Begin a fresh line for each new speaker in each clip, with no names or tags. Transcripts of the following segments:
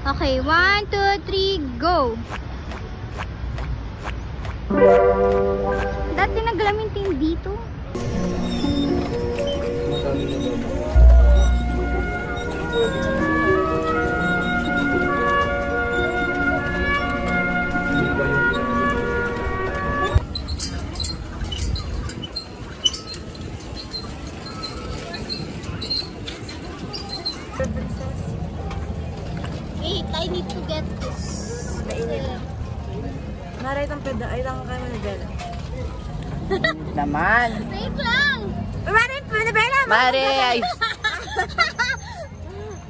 Okay, 1, 2, 3, go! Dati naglamiting dito. Wait, I need to get this.
Mara, itang peda, ay lang kayo na bela.
Naman.
Wait lang!
Mara, pwede bela!
Mare, ay.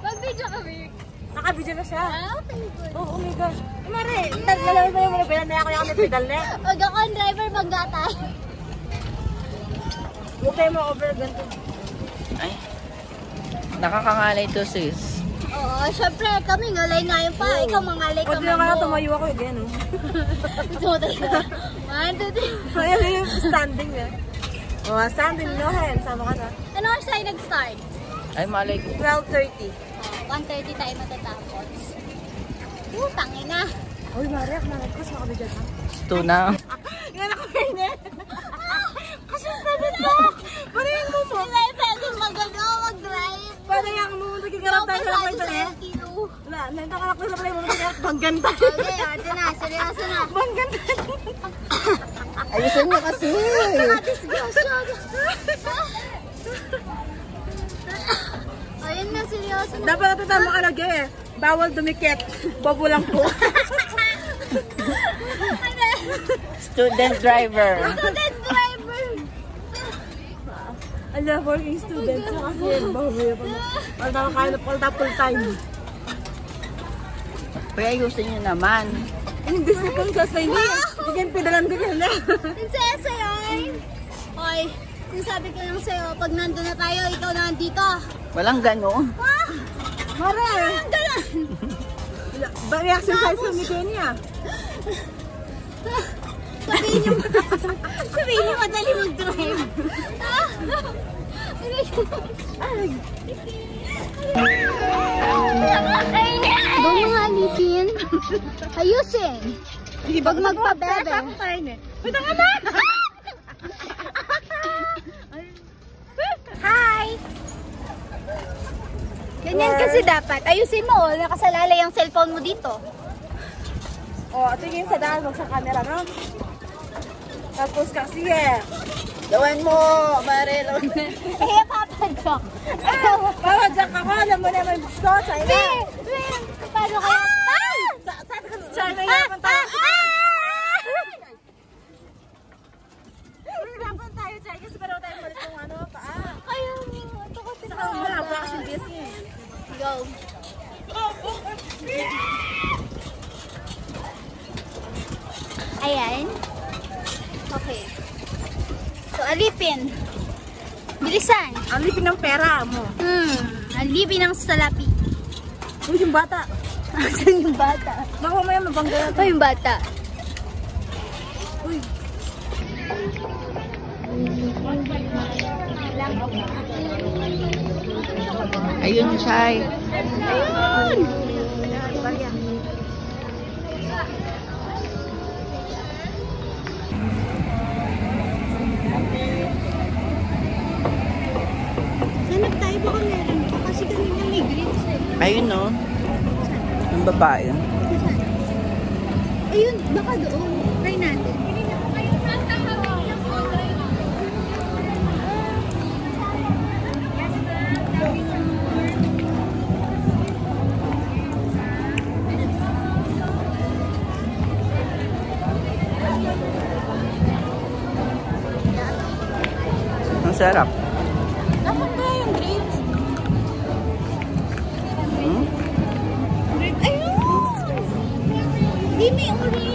Mag-video kami.
Nakabidyo na siya.
Okay, good.
Oh my gosh. Mare, nalawin mo yung mga bela na ako yung pedal na.
Huwag ako ang driver, maggatay.
Huwag kayo ma-over ganito.
Ay. Nakakangalay to, sis.
Oo, syempre kami ngalay ngayon pa. Ikaw mangalay ka
Pwede na kaya tumayo ako yung gano'n.
Gusto mo talaga. 1, 2, 3.
Ayan yung standing na. Oh, standing no hand. Sama ka na.
Ano oras tayo nag-start?
Ay, malay ko.
12:30.
1:30 tayo matatapos. Tangin na.
Uy, Mare, ako nakapos. Makabidyo ka.
Ito na.
Yan ako yun eh. Kasi sabi ko. Parihin mo mo.
Hindi pwede magano mag-drive.
Parang yung mumunta kikarap tayo sa kwento eh. Wala, nantakalak na sa pala yung mumunta kikarap. Bangganta.
Okay, ate na. Seryoso na.
Bangganta.
Ayusin mo kasi.
Disgrasyon. Ayun na, seryoso na.
Dapat natin tayo makalagay eh. Bawal dumikit. Bobo lang po.
Student driver.
Student driver.
Ala, working student. So kasi bahuya pa na. Palta kayo na palta full time.
Kaya ayusin nyo naman.
Hindi sa pang sasay niya. Hindi yung pidalan ko yan eh.
Prinsesa yun. Hoy, sinasabi ko lang sa'yo, pag nandun na tayo, ikaw na nandito.
Walang gano'n.
Ah!
Mare!
Ang galan!
May exercise kami kayo niya.
Sabihin niyo madali mag-drive. Huwag mga alipin. Ayusin. Pag magpabebe.
Pwede nga na!
Hi! Ganyan kasi dapat. Ayusin mo. Nakasalalay ang cellphone mo dito.
O, tingin sa daan, wag sa camera, no? Tapos kasi eh.
Gawin mo, Mare.
Eh, papadok.
Papadyak ako, alam mo naman gusto. China.
Paano kaya?
Sabi ka sa China yapan tayo. Yapan tayo, China. Kasi pareho tayo malit ng ano, paa.
Ayaw mo. Ito ko
Saka wala pa kasing business.
Go. Ayan. Okay. So, alipin. Bilisan.
Ang lipin ng pera mo.
Alipin ng salapi.
Uy, yung bata.
Asan yung bata?
Baka mamaya mabangga na
Ito yung bata.
Uy.
Ayun, Chay.
Ayun! Hanap tayo, baka meron pa kasi kanina may grits eh.
Ayun, no? Yung babae.
Ayun, baka doon. Try natin.
Ang sarap.
Dapat ba yung grapes?
Hmm?
Ayun! Hindi may orange.